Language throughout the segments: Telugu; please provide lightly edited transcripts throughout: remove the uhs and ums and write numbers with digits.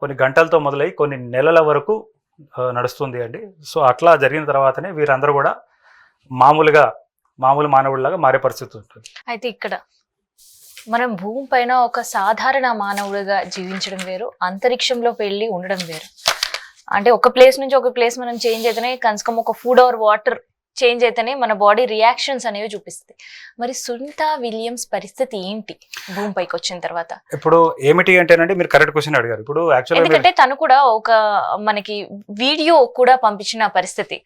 కొన్ని గంటలతో మొదలై కొన్ని నెలల వరకు నడుస్తుంది అండి. సో అట్లా జరిగిన తర్వాతనే వీరందరూ కూడా మామూలు మానవుడిలాగా మారే పరిస్థితి ఉంటుంది. అయితే ఇక్కడ మనం భూమి పైన ఒక సాధారణ మానవుడిగా జీవించడం వేరు, అంతరిక్షంలోకి వెళ్ళి ఉండడం వేరు. అంటే ఒక ప్లేస్ నుంచి ఒక ప్లేస్ మనం చేంజ్ అయితేనే, కనీసం ఒక ఫుడ్ ఆర్ వాటర్ చేంజ్ అయితేనే మన బాడీ రియాక్షన్స్ అనేవి చూపిస్తుంది. మరి సునీత విలియమ్స్ పరిస్థితి ఏంటి భూమిపైకి వచ్చిన తర్వాత? ఇప్పుడు ఏమిటి అంటేనండి, మీరు కరెక్ట్ క్వశ్చన్ అడిగారు. ఇప్పుడు ఎందుకంటే తను కూడా ఒక మనకి వీడియో కూడా పంపించిన పరిస్థితి,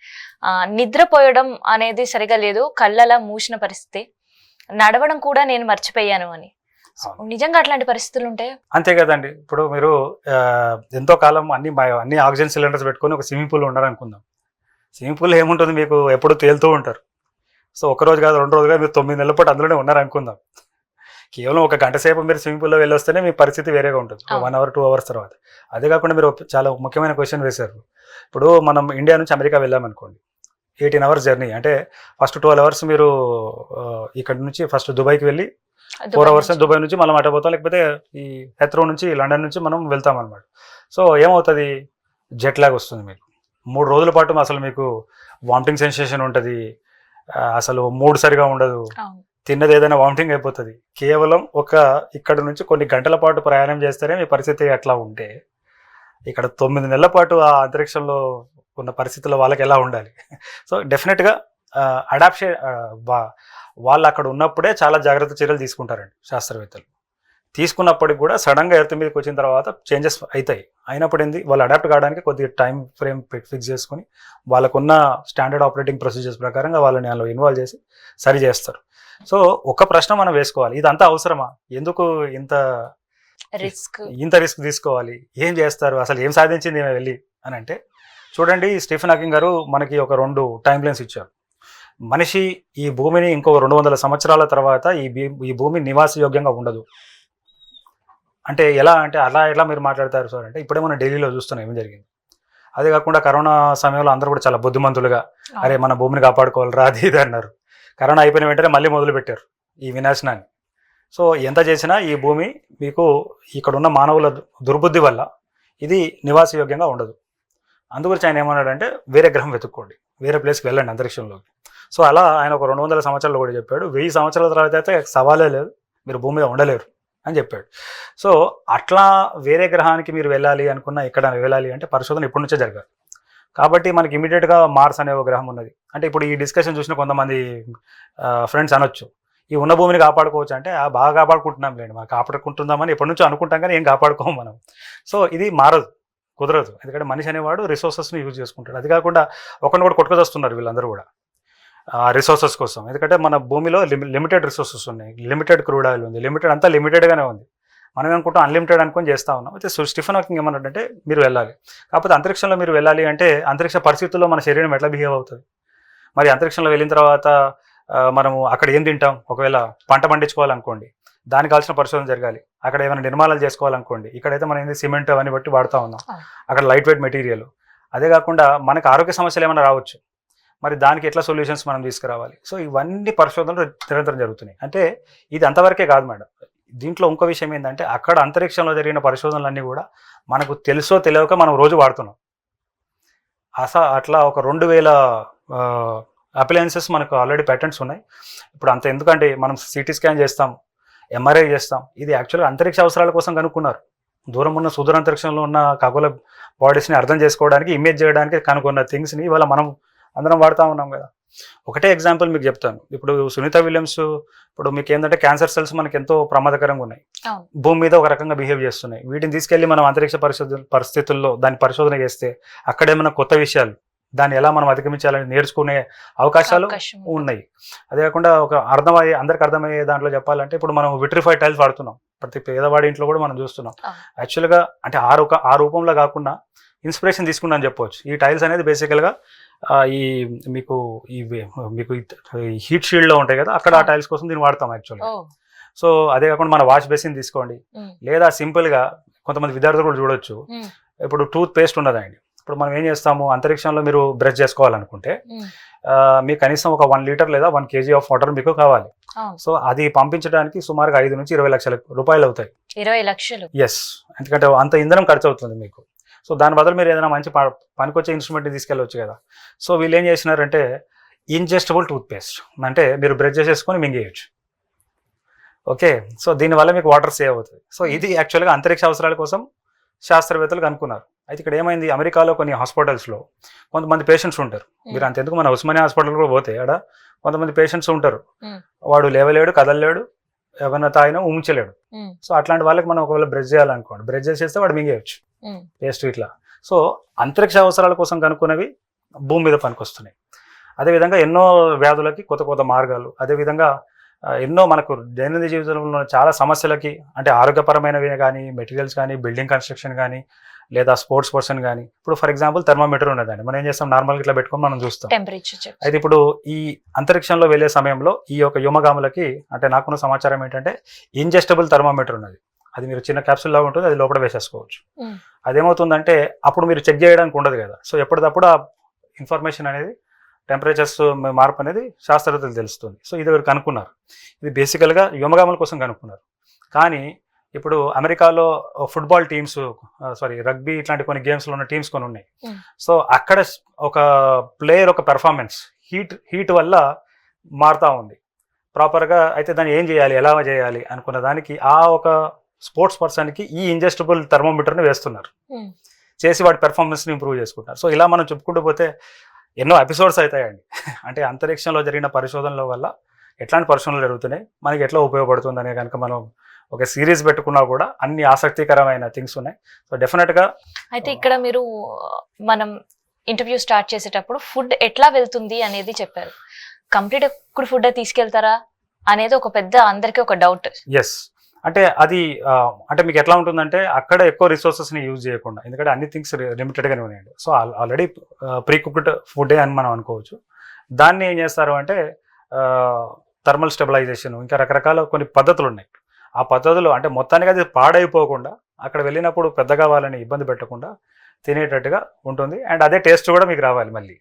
నిద్రపోయడం అనేది సరిగా లేదు, కళ్ళలా మూసిన పరిస్థితి, నడవడం కూడా నేను మర్చిపోయాను అని. నిజంగా అట్లాంటి పరిస్థితులు ఉంటాయి. అంతే కదండి. ఇప్పుడు మీరు ఎంతో కాలం అన్ని ఆక్సిజన్ సిలిండర్స్ పెట్టుకొని ఒక స్విమ్మింగ్ పూల్ ఉన్నారనుకుందాం. స్విమ్మింగ్ పూల్ ఏముంటుంది, మీకు ఎప్పుడు తేలుతూ ఉంటారు. సో ఒక రోజు కాదు 2 రోజులు కాదు, మీరు 9 నెలల పాటు అందులోనే ఉన్నారనుకుందాం. కేవలం ఒక గంట సేపు మీరు స్విమ్మింగ్ పూల్లో వెళ్ళి వస్తేనే మీ పరిస్థితి వేరేగా ఉంటుంది 1 అవర్ 2 అవర్స్ తర్వాత. అదే కాకుండా మీరు చాలా ముఖ్యమైన క్వశ్చన్ వేశారు. ఇప్పుడు మనం ఇండియా నుంచి అమెరికా వెళ్ళామనుకోండి, 18 అవర్స్ జర్నీ. అంటే ఫస్ట్ 12 అవర్స్ మీరు ఇక్కడ నుంచి ఫస్ట్ దుబాయ్కి వెళ్ళి 4 అవర్స్ దుబాయ్ నుంచి మనం అటపోతాం, లేకపోతే ఈ హెత్రో నుంచి లండన్ నుంచి మనం వెళ్తాం అనమాట. సో ఏమవుతుంది, జెట్ లాగ్ వస్తుంది మీకు. 3 రోజుల పాటు అసలు మీకు వామిటింగ్ సెన్సేషన్ ఉంటుంది, అసలు మూడ్ సరిగా ఉండదు, తిన్నది ఏదైనా వామిటింగ్ అయిపోతుంది. కేవలం ఇక్కడ నుంచి కొన్ని గంటల పాటు ప్రయాణం చేస్తేనే మీ పరిస్థితి అట్లా ఉంటే, ఇక్కడ 9 నెలల పాటు ఆ అంతరిక్షంలో ఉన్న పరిస్థితుల్లో వాళ్ళకి ఎలా ఉండాలి? సో డెఫినెట్గా అడాప్షన్ వాళ్ళు అక్కడ ఉన్నప్పుడే చాలా జాగ్రత్త చర్యలు తీసుకుంటారండి శాస్త్రవేత్తలు. తీసుకున్నప్పటికి కూడా సడన్గా ఎర్త్ మీదకి వచ్చిన తర్వాత చేంజెస్ అవుతాయి. అయినప్పుడు ఏంది, వాళ్ళు అడాప్ట్ కావడానికి కొద్దిగా టైం ఫ్రేమ్ ఫిక్స్ చేసుకొని వాళ్ళకున్న స్టాండర్డ్ ఆపరేటింగ్ ప్రొసీజర్స్ ప్రకారంగా వాళ్ళని అందులో ఇన్వాల్వ్ చేసి సరి చేస్తారు. సో ఒక ప్రశ్న మనం వేసుకోవాలి, ఇదంతా అవసరమా? ఎందుకు ఇంత రిస్క్ తీసుకోవాలి? ఏం చేస్తారు అసలు? ఏం సాధించింది వెళ్ళి అని అంటే, చూడండి, స్టీఫెన్ హాకింగ్ గారు మనకి ఒక 2 టైం లైన్స్ ఇచ్చారు. మనిషి ఈ భూమిని ఇంకో 200 సంవత్సరాల తర్వాత ఈ భూమి నివాసయోగ్యంగా ఉండదు అంటే ఎలా అంటే, ఎలా మీరు మాట్లాడతారు సార్ అంటే, ఇప్పుడే మనం ఢిల్లీలో చూస్తున్నాం ఏం జరిగింది. అదే కాకుండా కరోనా సమయంలో అందరూ కూడా చాలా బుద్ధిమంతులుగా, అరే మన భూమిని కాపాడుకోవాలరా అది ఇది అన్నారు. కరోనా అయిపోయిన వెంటనే మళ్ళీ మొదలు పెట్టారు ఈ వినాశనాన్ని. సో ఎంత చేసినా ఈ భూమి మీకు ఇక్కడున్న మానవుల దుర్బుద్ధి వల్ల ఇది నివాసయోగ్యంగా ఉండదు. అందుగురించి ఆయన ఏమన్నాడంటే, వేరే గ్రహం వెతుక్కోండి, వేరే ప్లేస్కి వెళ్ళండి అంతరిక్షంలోకి. సో అలా ఆయన ఒక 200 సంవత్సరాలు కూడా చెప్పాడు. 1000 సంవత్సరాల తర్వాత అయితే సవాలే లేదు, మీరు భూమి మీద ఉండలేరు అని చెప్పాడు. సో అట్లా వేరే గ్రహానికి మీరు వెళ్ళాలి అనుకున్నా, ఎక్కడ వెళ్ళాలి అంటే పరిశోధన ఇప్పటి నుంచే జరగాలి. కాబట్టి మనకి ఇమీడియట్గా మార్స్ అనే ఒక గ్రహం ఉన్నది. అంటే ఇప్పుడు ఈ డిస్కషన్ చూసిన కొంతమంది ఫ్రెండ్స్ అనొచ్చు, ఈ ఉన్న భూమిని కాపాడుకోవచ్చు అంటే, బాగా కాపాడుకుంటున్నాం లేండి, మాకు కాపాడుకుంటుందామని ఎప్పటి నుంచో అనుకుంటాం, కానీ ఏం కాపాడుకోము మనం. సో ఇది మారదు, కుదరదు. ఎందుకంటే మనిషి అనేవాడు రిసోర్సెస్ని యూజ్ చేసుకుంటాడు. అది కాకుండా ఒకరిని కూడా కొట్టుకొస్తున్నారు వీళ్ళందరూ కూడా రిసోర్సెస్ కోసం. ఎందుకంటే మన భూమిలో లిమిటెడ్ రిసోర్సెస్ ఉన్నాయి, లిమిటెడ్ క్రూడ్ ఆయిల్ ఉంది, అంతా లిమిటెడ్గానే ఉంది. మనం అనుకుంటాం అన్లిమిటెడ్ అనుకొని చేస్తూ ఉన్నాం. అయితే స్టీఫెన్ హాకింగ్ ఏమన్నాడంటే, మీరు వెళ్ళాలి, కాకపోతే అంతరిక్షంలో మీరు వెళ్ళాలి అంటే అంతరిక్ష పరిస్థితుల్లో మన శరీరం ఎట్లా బిహేవ్ అవుతుంది, మరి అంతరిక్షంలో వెళ్ళిన తర్వాత మనము అక్కడ ఏం తింటాం, ఒకవేళ పంట పండించుకోవాలనుకోండి దానికి కావాల్సిన పరిశోధన జరగాలి, అక్కడ ఏమైనా నిర్మాణాలు చేసుకోవాలనుకోండి, ఇక్కడైతే మనం ఏంది సిమెంట్ అవన్నీ బట్టి వాడుతూ ఉన్నాం, అక్కడ లైట్ వెయిట్ మెటీరియల్. అదే కాకుండా మనకు ఆరోగ్య సమస్యలు ఏమైనా రావచ్చు, మరి దానికి ఎట్లా సొల్యూషన్స్ మనం తీసుకురావాలి. సో ఇవన్నీ పరిశోధనలు నిరంతరం జరుగుతున్నాయి. అంటే ఇది అంతవరకే కాదు మేడం, దీంట్లో ఇంకో విషయం ఏంటంటే, అక్కడ అంతరిక్షంలో జరిగిన పరిశోధనలన్నీ కూడా మనకు తెలుసో తెలియక మనం రోజు వాడుతున్నాం. అట్లా ఒక 2000 అప్లయన్సెస్ మనకు ఆల్రెడీ పేటెంట్స్ ఉన్నాయి. ఇప్పుడు అంత ఎందుకంటే మనం సిటీ స్కాన్ చేస్తాం, ఎంఆర్ఐ చేస్తాం, ఇది యాక్చువల్గా అంతరిక్ష అవసరాల కోసం కనుక్కున్నారు. దూరం ఉన్న సుదూర అంతరిక్షంలో ఉన్న ఖగోళ బాడీస్ని అర్థం చేసుకోవడానికి, ఇమేజ్ చేయడానికి కనుక్కున్న థింగ్స్ని ఇవాళ మనం అందరం వాడుతూ ఉన్నాం కదా. ఒకటే ఎగ్జాంపుల్ మీకు చెప్తాను. ఇప్పుడు సునీత విలియమ్స్, ఇప్పుడు మీకు ఏంటంటే క్యాన్సర్ సెల్స్ మనకి ఎంతో ప్రమాదకరంగా ఉన్నాయి, భూమి మీద ఒక రకంగా బిహేవ్ చేస్తున్నాయి. వీటిని తీసుకెళ్లి మనం అంతరిక్ష పరిస్థితుల్లో దాన్ని పరిశోధన చేస్తే అక్కడేమైనా కొత్త విషయాలు, దాన్ని ఎలా మనం అధిగమించాలని నేర్చుకునే అవకాశాలు ఉన్నాయి. అదే కాకుండా అందరికి అర్థమయ్యే దాంట్లో చెప్పాలంటే, ఇప్పుడు మనం విట్రిఫైడ్ టైల్స్ వాడుతున్నాం, ప్రతి పేదవాడి ఇంట్లో కూడా మనం చూస్తున్నాం. యాక్చువల్గా అంటే ఆ రూపంలో కాకుండా ఇన్స్పిరేషన్ తీసుకున్నా అని చెప్పవచ్చు. ఈ టైల్స్ అనేది బేసికల్గా మీకు హీట్ షీల్డ్ లో ఉంటాయి కదా, అక్కడ ఆ టైల్స్ కోసం దీన్ని వాడతాం యాక్చువల్గా. సో అదే కాకుండా మన వాష్ బేసిన్ తీసుకోండి, లేదా సింపుల్ గా కొంతమంది విద్యార్థులు కూడా చూడొచ్చు, ఇప్పుడు టూత్ పేస్ట్ ఉన్నదండి. ఇప్పుడు మనం ఏం చేస్తాము, అంతరిక్షంలో మీరు బ్రష్ చేసుకోవాలనుకుంటే మీకు కనీసం ఒక 1 లీటర్ లేదా 1 kg ఆఫ్ వాటర్ మీకు కావాలి. అవును. సో అది పంపించడానికి సుమారుగా 5 నుంచి 20 లక్షల రూపాయలు అవుతాయి. 20 లక్షలు. ఎస్, ఎందుకంటే అంత ఇంధనం ఖర్చు అవుతుంది మీకు. సో దాని బదులు మీరు ఏదైనా మంచి పనికొచ్చే ఇన్స్ట్రుమెంట్ని తీసుకెళ్ళవచ్చు కదా. సో వీళ్ళు ఏం చేసినారంటే ఇంజెస్టబుల్ టూత్పేస్ట్, అంటే మీరు బ్రష్ చేసేసుకొని మింగేయచ్చు. ఓకే, సో దీనివల్ల మీకు వాటర్ సేవ్ అవుతుంది. సో ఇది యాక్చువల్గా అంతరిక్ష అవసరాల కోసం శాస్త్రవేత్తలు కనుక్కున్నారు. అయితే ఇక్కడ ఏమైంది, అమెరికాలో కొన్ని హాస్పిటల్స్లో కొంతమంది పేషెంట్స్ ఉంటారు. మీరు అంతెందుకు మన ఉస్మానియా హాస్పిటల్ కూడా పోతే ఆడ కొంతమంది పేషెంట్స్ ఉంటారు, వాడు లేవలేడు, కదలలేడు, ఏమన్నా తాగినా ఉంచలేడు. సో అట్లాంటి వాళ్ళకి మనం ఒకవేళ బ్రష్ చేయాలనుకోండి, బ్రష్ చేసేస్తే వాడు మింగేయచ్చు పేస్ట్ ఇట్లా. సో అంతరిక్ష అవసరాల కోసం కనుక్కున్నవి భూమి మీద పనికొస్తున్నాయి. అదేవిధంగా ఎన్నో వ్యాధులకి కొత్త కొత్త మార్గాలు, అదేవిధంగా ఎన్నో మనకు దైనందిన జీవితంలో చాలా సమస్యలకి, అంటే ఆరోగ్యపరమైనవి కానీ, మెటీరియల్స్ కానీ, బిల్డింగ్ కన్స్ట్రక్షన్ కానీ, లేదా స్పోర్ట్స్ పర్సన్ కానీ. ఇప్పుడు ఫర్ ఎగ్జాంపుల్ థర్మామీటర్ ఉన్నదండి, మనం ఏం చేస్తాం, నార్మల్గా ఇట్లా పెట్టుకొని మనం చూస్తాం టెంపరేచర్. అయితే ఇప్పుడు ఈ అంతరిక్షంలో వెళ్ళే సమయంలో ఈ యొక్క వ్యోమగాములకి, అంటే నాకున్న సమాచారం ఏంటంటే ఇంజెస్టబుల్ థర్మామీటర్ ఉన్నది. అది మీరు చిన్న క్యాప్సూల్ లాగా ఉంటుంది, అది లోపల వేసేసుకోవచ్చు. అదేమవుతుందంటే అప్పుడు మీరు చెక్ చేయడానికి ఉండదు కదా. సో ఎప్పటికప్పుడు ఆ ఇన్ఫర్మేషన్ అనేది, టెంపరేచర్స్ మార్పు అనేది శాస్త్రవేత్తలు తెలుస్తుంది. సో ఇది కనుక్కున్నారు. ఇది బేసికల్గా వ్యోమగాముల కోసం కనుక్కున్నారు. కానీ ఇప్పుడు అమెరికాలో ఫుట్బాల్ టీమ్స్, రగ్బీ ఇట్లాంటి కొన్ని గేమ్స్లో ఉన్న టీమ్స్ కొన్ని ఉన్నాయి. సో అక్కడ ఒక ప్లేయర్ ఒక పెర్ఫార్మెన్స్ హీట్ వల్ల మారుతూ ఉంది ప్రాపర్గా. అయితే దాన్ని ఏం చేయాలి, ఎలా చేయాలి అనుకున్న దానికి ఆ ఒక స్పోర్ట్స్ పర్సన్కి ఈ ఇంజెస్టబుల్ థర్మోమీటర్ని వేస్తున్నారు, చేసి వాటి పెర్ఫార్మెన్స్ని ఇంప్రూవ్ చేసుకుంటారు. సో ఇలా మనం చెప్పుకుంటూ పోతే ఎన్నో ఎపిసోడ్స్ అవుతాయండి. అంటే అంతరిక్షంలో జరిగిన పరిశోధనల వల్ల ఎట్లాంటి పరిశోధనలు జరుగుతున్నాయి, మనకి ఎట్లా ఉపయోగపడుతుంది అనే కనుక మనం ఒక సిరీస్ పెట్టుకున్నా కూడా అన్ని ఆసక్తికరమైన థింగ్స్ ఉన్నాయి. సో డెఫినెట్గా అయితే ఇక్కడ మీరు మనం ఇంటర్వ్యూ స్టార్ట్ చేసేటప్పుడు ఫుడ్ ఎట్లా వెళ్తుంది అనేది చెప్పారు. కంప్లీట్ ఎప్పుడు ఫుడ్ తీసుకెళ్తారా అనేది ఒక పెద్ద అందరికీ ఒక డౌట్. ఎస్, అంటే అది అంటే మీకు ఎట్లా ఉంటుందంటే అక్కడ ఎక్కువ రిసోర్సెస్ని యూజ్ చేయకుండా, ఎందుకంటే అన్ని థింగ్స్ లిమిటెడ్గానే ఉన్నాయండి. సో ఆల్రెడీ ప్రీ కుక్డ్ ఫుడ్డే అని మనం అనుకోవచ్చు. దాన్ని ఏం చేస్తారు అంటే థర్మల్ స్టెబిలైజేషన్, ఇంకా రకరకాల కొన్ని పద్ధతులు ఉన్నాయి. ఆ పద్ధతులు అంటే మొత్తానికి అది పాడైపోకుండా, అక్కడ వెళ్ళినప్పుడు పెద్దగా వాళ్ళని ఇబ్బంది పెట్టకుండా తినేటట్టుగా ఉంటుంది. అండ్ అదే టేస్ట్ కూడా మీకు రావాలి మళ్ళీ.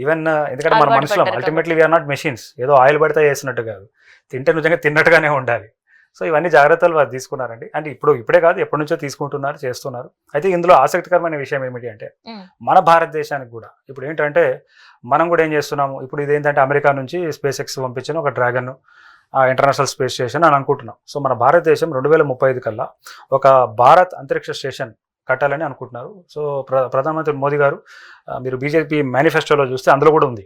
ఈవెన్ ఎందుకంటే మన మనుషులం, అల్టిమేట్లీ వీఆర్ నాట్ మెషిన్స్, ఏదో ఆయిల్ పడితే వేసినట్టు కాదు, తింటే నిజంగా తిన్నట్టుగానే ఉండాలి. సో ఇవన్నీ జాగ్రత్తలు వారు తీసుకున్నారండి. అంటే ఇప్పుడే కాదు, ఎప్పటి నుంచో తీసుకుంటున్నారు, చేస్తున్నారు. అయితే ఇందులో ఆసక్తికరమైన విషయం ఏమిటి అంటే మన భారతదేశానికి కూడా ఇప్పుడు ఏంటంటే మనం కూడా ఏం చేస్తున్నాము, ఇప్పుడు ఇదేంటంటే అమెరికా నుంచి స్పేస్ ఎక్స్ పంపించిన ఒక డ్రాగన్ ఇంటర్నేషనల్ స్పేస్ స్టేషన్ అని అనుకుంటున్నాం. సో మన భారతదేశం 2035 కల్లా ఒక భారత్ అంతరిక్ష స్టేషన్ కట్టాలని అనుకుంటున్నారు. సో ప్రధానమంత్రి మోదీ గారు, మీరు బీజేపీ మేనిఫెస్టోలో చూస్తే అందులో కూడా ఉంది,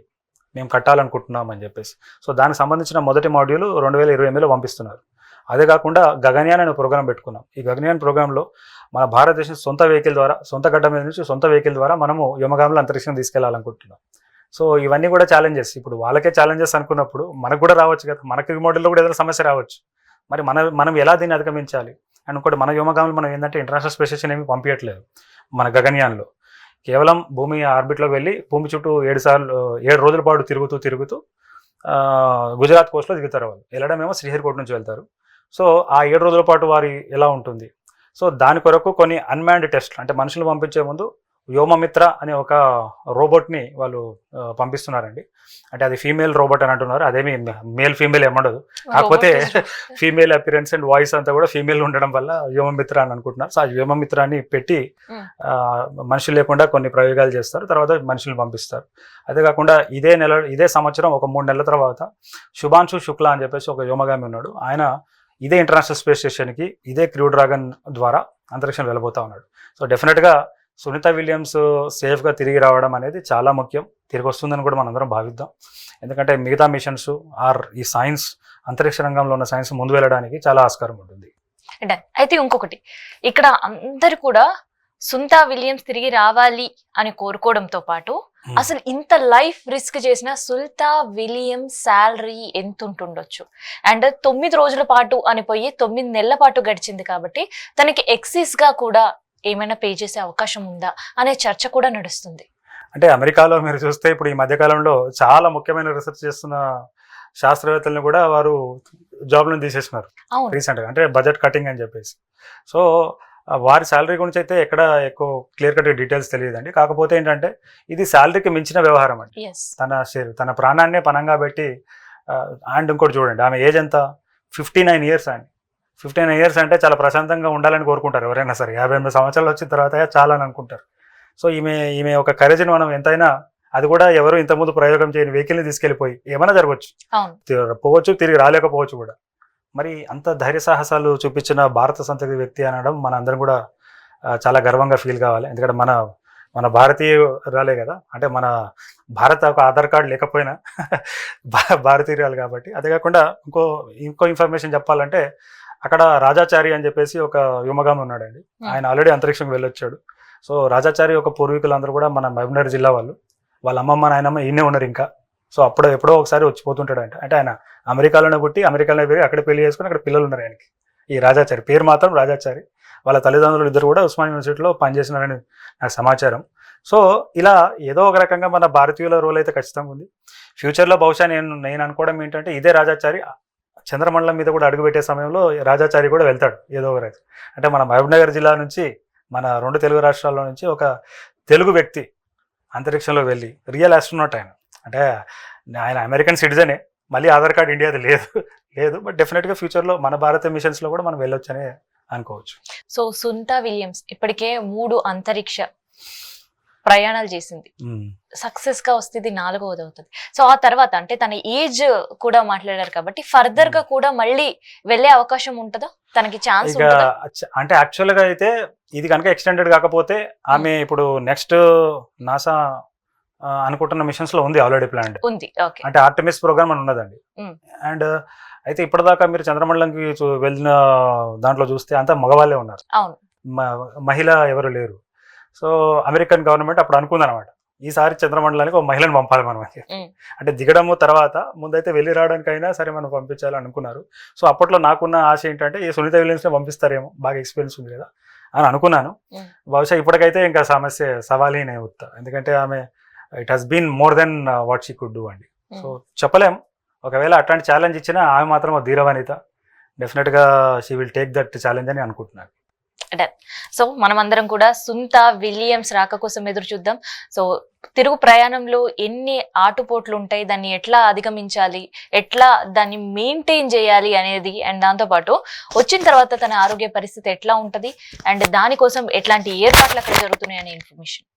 మేము కట్టాలనుకుంటున్నాం అని చెప్పేసి. సో దానికి సంబంధించిన మొదటి మాడ్యూల్ 2028లో పంపిస్తున్నారు. అదే కాకుండా గగన్యాన్ అనే ప్రోగ్రామ్ పెట్టుకున్నాం. ఈ గగన్యాన్ ప్రోగ్రాంలో మన భారతదేశం సొంత వెహికల్ ద్వారా, సొంత గడ్డ మీద నుంచి సొంత వెహికల్ ద్వారా మనము వ్యోమగాములు అంతరిక్షం తీసుకెళ్లాలనుకుంటున్నాం. సో ఇవన్నీ కూడా ఛాలెంజెస్. ఇప్పుడు వాళ్ళకే ఛాలెంజెస్ అనుకున్నప్పుడు మనకు కూడా రావచ్చు కదా, మనకి ఈ మోడల్లో కూడా ఏదైనా సమస్య రావచ్చు. మరి మనం ఎలా దీన్ని అధిగమించాలి అనుకోండి. మన వ్యోమగాములు మనం ఏంటంటే ఇంటర్నేషనల్ స్పేస్ స్టేషన్ ఏమి పంపించట్లేదు. మన గగన్యాన్లో కేవలం భూమి ఆర్బిట్లోకి వెళ్ళి భూమి చుట్టూ 7 రోజుల పాటు తిరుగుతూ గుజరాత్ కోస్ట్లో దిగుతారు. వాళ్ళు వెళ్ళడమేమో శ్రీహరికోట నుంచి వెళ్తారు. సో ఆ 7 రోజుల పాటు వారి ఎలా ఉంటుంది. సో దాని కొరకు కొన్ని అన్మాన్డ్ టెస్ట్లు, అంటే మనుషులు పంపించే ముందు వ్యోమమిత్ర అనే ఒక రోబోట్ని వాళ్ళు పంపిస్తున్నారండి. అంటే అది ఫీమేల్ రోబోట్ అని అంటున్నారు, అదేమి మేల్ ఫీమేల్ ఏమండదు, కాకపోతే ఫీమేల్ అపిరెన్స్ అండ్ వాయిస్ అంతా కూడా ఫీమేల్ ఉండడం వల్ల వ్యోమమిత్ర అని అనుకుంటున్నారు. సో ఆ వ్యోమమిత్రాన్ని పెట్టి మనుషులు లేకుండా కొన్ని ప్రయోగాలు చేస్తారు, తర్వాత మనుషులు పంపిస్తారు. అదే కాకుండా ఇదే సంవత్సరం ఒక 3 నెలల తర్వాత శుభాంశు శుక్లా అని చెప్పేసి ఒక వ్యోమగామి ఉన్నాడు. ఆయన ఇదే ఇంటర్నేషనల్ స్పేస్ స్టేషన్కి ఇదే క్రూ డ్రాగన్ ద్వారా అంతరిక్షం వెళ్ళబోతా ఉన్నాడు. సో డెఫినెట్గా సునీత విలియమ్స్ సేఫ్గా తిరిగి రావడం అనేది చాలా ముఖ్యం. తిరిగి వస్తుందని కూడా మనందరం భావిద్దాం. ఎందుకంటే మిగతా మిషన్స్ ఈ సైన్స్, అంతరిక్ష రంగంలో ఉన్న సైన్స్ ముందు వెళ్ళడానికి చాలా ఆస్కారం ఉంటుంది. అయితే ఇంకొకటి, ఇక్కడ అందరు కూడా సునీత విలియమ్స్ తిరిగి రావాలి అని కోరుకోవడంతో పాటు అసలు ఇంత లైఫ్ రిస్క్ చేసిన సునీత విలియమ్స్ శాలరీ ఎంత ఉంటుండొచ్చు? అండ్ 9 రోజుల పాటు అని పోయి 9 నెలల పాటు గడిచింది కాబట్టి తనకి ఎక్సెస్ గా కూడా ఏమైనా పే చేసే అవకాశం ఉందా అనే చర్చ కూడా నడుస్తుంది. అంటే అమెరికాలో మీరు చూస్తే ఇప్పుడు ఈ మధ్యకాలంలో చాలా ముఖ్యమైన రీసెర్చ్ చేస్తున్న శాస్త్రవేత్తలను కూడా వారు జాబ్లను తీసేసినారు రీసెంట్గా, అంటే బడ్జెట్ కటింగ్ అని చెప్పేసి. సో వారి శాలరీ గురించి అయితే ఎక్కడ ఎక్కువ క్లియర్ కట్ డీటెయిల్స్ తెలియదండి. కాకపోతే ఏంటంటే ఇది శాలరీకి మించిన వ్యవహారం అండి. తన ప్రాణాన్నే పనంగా పెట్టి అండ్ ఇంకోటి చూడండి, ఆమె ఏజ్ ఎంత, 59 ఇయర్స్ అండి. 59 ఇయర్స్ అంటే చాలా ప్రశాంతంగా ఉండాలని కోరుకుంటారు ఎవరైనా సరే. 58 సంవత్సరాలు వచ్చిన తర్వాత చాలా అని అనుకుంటారు. సో ఈమె ఒక కరేజ్ని మనం ఎంతైనా, అది కూడా ఎవరు ఇంతకుముందు ప్రయోగం చేయని వెహికల్ని తీసుకెళ్ళిపోయి ఏమైనా జరగవచ్చు, పోవచ్చు, తిరిగి రాలేకపోవచ్చు కూడా. మరి అంత ధైర్య సాహసాలు చూపించిన భారత సంతతి వ్యక్తి అనడం మన అందరం కూడా చాలా గర్వంగా ఫీల్ కావాలి. ఎందుకంటే మన భారతీయురాలే కదా, అంటే మన భారత ఒక ఆధార్ కార్డు లేకపోయినా భారతీయురాలు కాబట్టి. అదే కాకుండా ఇంకో ఇన్ఫర్మేషన్ చెప్పాలంటే, అక్కడ రాజాచారి అని చెప్పేసి ఒక వ్యోమగామి ఉన్నాడండి. ఆయన ఆల్రెడీ అంతరిక్షంకి వెళ్ళొచ్చాడు. సో రాజాచారి ఒక పూర్వీకులందరూ కూడా మన మహబూబ్నగర్ జిల్లా వాళ్ళు, వాళ్ళ అమ్మమ్మ నాయనమ్మ ఈయనే ఉన్నారు ఇంకా. సో ఎప్పుడో ఒకసారి వచ్చిపోతుంటాడంట. అంటే ఆయన అమెరికాలోనే పుట్టి అమెరికాలోనే పెరిగి అక్కడ పెళ్లి చేసుకుని అక్కడ పిల్లలు ఉన్నారు ఆయనకి. ఈ రాజాచారి పేరు మాత్రం రాజాచారి. వాళ్ళ తల్లిదండ్రులు ఇద్దరు కూడా ఉస్మానియా యూనివర్సిటీలో పనిచేసినారని నాకు సమాచారం. సో ఇలా ఏదో ఒక రకంగా మన భారతీయుల రోల్ అయితే ఖచ్చితంగా ఉంది. ఫ్యూచర్లో బహుశా నేను అనుకోవడం ఏంటంటే, ఇదే రాజాచారి చంద్రమండలం మీద కూడా అడుగుపెట్టే సమయంలో రాజాచారి కూడా వెళ్తాడు ఏదో ఒక రైతు. అంటే మన మహబూబ్నగర్ జిల్లా నుంచి, మన 2 తెలుగు రాష్ట్రాల నుంచి ఒక తెలుగు వ్యక్తి అంతరిక్షంలో వెళ్ళి, రియల్ ఆస్ట్రోనాట్ ఆయన. అంటే ఆయన అమెరికన్ సిటిజనే, మళ్ళీ ఆధార్ కార్డు ఇండియాది లేదు. బట్ డెఫినెట్గా ఫ్యూచర్లో మన భారత మిషన్స్లో కూడా మనం వెళ్ళొచ్చనే అనుకోవచ్చు. సో సునీతా విలియమ్స్ ఇప్పటికే 3 అంతరిక్ష ప్రయాణాలు చేసింది. సక్సెస్ గా వస్తే ఇది 4వది అవుతుంది. సో ఆ తర్వాత అంటే తన ఏజ్ కూడా మాట్లాడారు కాబట్టి ఫర్దర్ గా కూడా మళ్ళీ వెళ్ళే అవకాశం ఉంటుందా, తనకి ఛాన్స్ ఉంటుందా? అంటే యాక్చువల్ గా అయితే ఇది కనుక ఎక్స్టెండెడ్ కాకపోతే, ఆమె ఇప్పుడు నెక్స్ట్ నాసా అనుకుంటున్న మిషన్స్ లో ఉంది, ఆల్రెడీ ప్లాన్ ఉంది. అంటే ఆర్టెమిస్ ప్రోగ్రామ్ అని ఉన్నదండి. అండ్ అయితే ఇప్పటిదాకా మీరు చంద్రమండలంకి వెళ్ళిన దాంట్లో చూస్తే అంతా మగవాళ్ళే ఉన్నారు, మహిళ ఎవరు లేరు. సో అమెరికన్ గవర్నమెంట్ అప్పుడు అనుకుందనమాట, ఈసారి చంద్రమండలానికి ఒక మహిళను పంపాలి మనం. అంటే దిగడము తర్వాత ముందైతే వెళ్ళి రావడానికైనా సరే మనం పంపించాలని అనుకున్నారు. సో అప్పట్లో నాకున్న ఆశ ఏంటంటే, ఈ సునీతా విలియమ్స్ని పంపిస్తారేమో, బాగా ఎక్స్పీరియన్స్ ఉంది కదా అని అనుకున్నాను. బహుశా ఇప్పటికైతే ఇంకా సవాలీ నేను ఉత్తా, ఎందుకంటే ఆమె it has been more than what she could do అండి. సో చెప్పలేం, ఒకవేళ అట్లాంటి ఛాలెంజ్ ఇచ్చినా ఆమె మాత్రం ధీరవనిత, డెఫినెట్గా she will take that challenge అని అనుకుంటున్నాను. సో మనమందరం కూడా సునీతా విలియమ్స్ రాక కోసం ఎదురు చూద్దాం. సో తిరుగు ప్రయాణంలో ఎన్ని ఆటుపోట్లు ఉంటాయి, దాన్ని ఎట్లా అధిగమించాలి, ఎట్లా దాన్ని మెయింటైన్ చేయాలి అనేది, అండ్ దాంతోపాటు వచ్చిన తర్వాత తన ఆరోగ్య పరిస్థితి ఎట్లా ఉంటుంది, అండ్ దానికోసం ఎట్లాంటి ఏర్పాట్లు అక్కడ జరుగుతున్నాయి అనే ఇన్ఫర్మేషన్